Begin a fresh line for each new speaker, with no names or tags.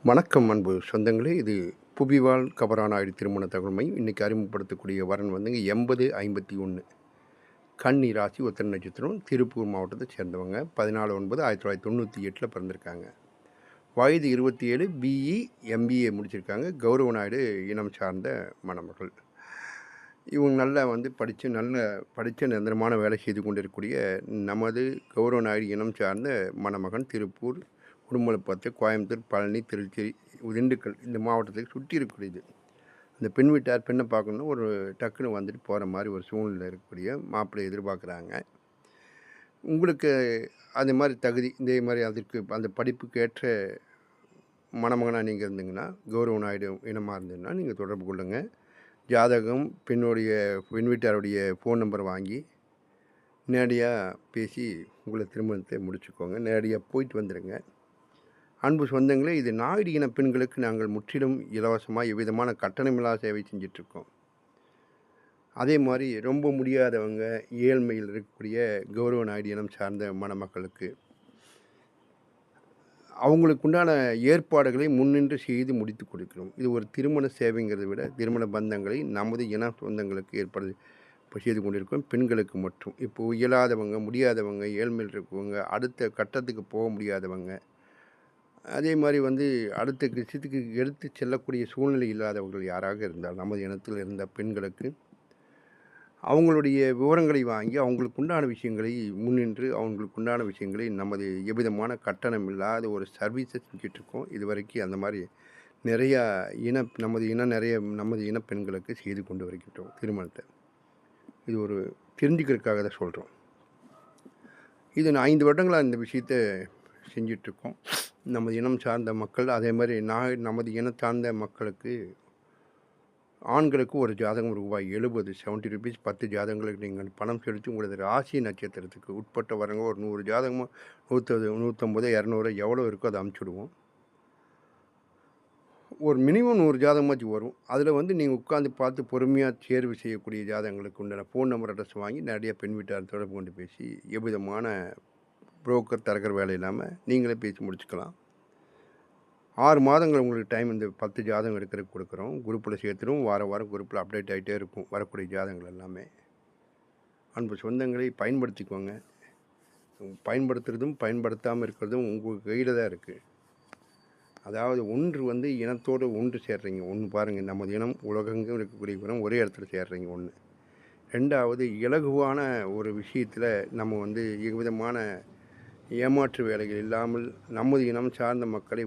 வணக்கம் அன்பு சொந்தங்களே. இது புவிவாழ் கபரானாயுடு திருமண தகவல்மை. இன்றைக்கி அறிமுகப்படுத்தக்கூடிய வரன் வந்துங்க 8051 கன்னி ராசி உத்திர நட்சத்திரம், திருப்பூர் மாவட்டத்தை சேர்ந்தவங்க. 14/9/1998 பிறந்திருக்காங்க. வயது 27, பிஇ எம்பிஏ முடிச்சிருக்காங்க. கௌரவ நாயுடு இனம் சார்ந்த மணமகள். இவங்க நல்லா படித்த நிரந்தரமான வேலை செய்து கொண்டிருக்கக்கூடிய நமது கௌரவ நாயுடு இனம் சார்ந்த மணமகன் திருப்பூர், உடுமலைப்பேட்டை, கோயம்புத்தூர், பழனி, திருச்சி, திண்டுக்கல் இந்த மாவட்டத்துக்கு சுற்றி இருக்கக்கூடியது. அந்த பெண் வீட்டார் பெண்ணை பார்க்கணுன்னா ஒரு டக்குன்னு வந்துட்டு போகிற மாதிரி ஒரு சூழ்நிலை இருக்கக்கூடிய மாப்பிள்ளை எதிர்பார்க்குறாங்க. உங்களுக்கு அந்த மாதிரி தகுதி, இதே மாதிரி அதற்கு அந்த படிப்புக்கு ஏற்ற மணமகனாக நீங்கள் இருந்தீங்கன்னா, கௌரவ நாயுடு இனமாக இருந்ததுன்னா நீங்கள் தொடர்பு கொள்ளுங்கள். ஜாதகம், பெண் வீட்டாருடைய ஃபோன் நம்பரை வாங்கி நேரடியாக பேசி உங்களை திருமணத்தை முடிச்சுக்கோங்க. நேரடியாக போயிட்டு வந்துடுங்க. அன்பு சொந்தங்களே, இது நாயுடு இன பெண்களுக்கு நாங்கள் முற்றிலும் இலவசமாக எவ்விதமான கட்டணமில்லா சேவை செஞ்சிட்ருக்கோம். அதே மாதிரி ரொம்ப முடியாதவங்க, ஏழ்மையில் இருக்கக்கூடிய கௌரவ நாயுடு இனம் சார்ந்த மணமக்களுக்கு அவங்களுக்கு உண்டான ஏற்பாடுகளை முன்னின்று செய்து முடித்து கொடுக்கிறோம். இது ஒரு திருமண சேவைங்கிறத விட திருமண பந்தங்களை நமது இன சொந்தங்களுக்கு ஏற்பாடு செய்து கொண்டிருக்கோம். பெண்களுக்கு மட்டும். இப்போது இயலாதவங்க, முடியாதவங்க, ஏழ்மையில் இருக்கவங்க, அடுத்த கட்டத்துக்கு போக முடியாதவங்க, அதே மாதிரி அடுத்த விஷயத்துக்கு எடுத்து செல்லக்கூடிய சூழ்நிலை இல்லாதவர்கள் யாராக இருந்தால் நமது இனத்தில் இருந்த பெண்களுக்கு அவங்களுடைய விவரங்களை வாங்கி அவங்களுக்கு உண்டான விஷயங்களை முன்னின்று அவங்களுக்கு உண்டான விஷயங்களை நமது எவ்விதமான கட்டணம் இல்லாத ஒரு சர்வீஸை செஞ்சிட்ருக்கோம். இது வரைக்கும் அந்த மாதிரி நிறையா நமது இன பெண்களுக்கு செய்து கொண்டு வருகின்றோம் திருமணத்தை. இது ஒரு தெரிஞ்சுக்கிறதுக்காக தான் சொல்கிறோம். இது நான் 5 வருடங்களாக இந்த விஷயத்தை செஞ்சிட்ருக்கோம். நமது இனம் சார்ந்த மக்கள், அதே மாதிரி நமது இனம் சார்ந்த மக்களுக்கு ஆண்களுக்கு ஒரு ஜாதகம் ரூபாய் 70 ₹70 10 ஜாதகங்களுக்கு நீங்கள் பணம் செலுத்தி உங்களது ராசி நட்சத்திரத்துக்கு உட்பட்ட வரவங்க ஒரு 100 ஜாதகமோ 150 200 எவ்வளோ இருக்கோ அதை அமுச்சுடுவோம். ஒரு மினிமம் 100 ஜாதகமாச்சும் வரும். அதில் நீங்கள் உட்காந்து பார்த்து பொறுமையாக தேர்வு செய்யக்கூடிய ஜாதகங்களுக்கு உண்டான ஃபோன் நம்பர் அட்ரஸ் வாங்கி நேரடியாக பெண் வீட்டார் தொடர்பு கொண்டு பேசி எவ்விதமான புரோக்கர் தரக்கிற வேலை இல்லாமல் நீங்களே பேசி முடிச்சுக்கலாம். 6 மாதங்கள் உங்களுக்கு டைம் இந்த 10 ஜாதகம் எடுக்கிறதுக்கு கொடுக்குறோம். குரூப்பில் சேர்த்துடும். வாரம் குரூப்பில் அப்டேட் ஆகிட்டே இருக்கும் வரக்கூடிய ஜாதகங்கள் எல்லாமே. அன்பு சொந்தங்களை பயன்படுத்திக்கோங்க. பயன்படுத்துகிறதும் பயன்படுத்தாமல் இருக்கிறதும் உங்கள் கையில் தான் இருக்குது. அதாவது ஒன்று இனத்தோடு ஒன்று சேர்றீங்க. ஒன்று பாருங்கள், நமது இனம் உலகெங்கும் இருக்கக்கூடிய இனம் ஒரே இடத்துல சேர்றீங்க ஒன்று. 2வது இலகுவான ஒரு விஷயத்தில் நம்ம எவ்விதமான ஏமாற்று வேலைகள் இல்லாமல் நமது இனம் சார்ந்த மக்களை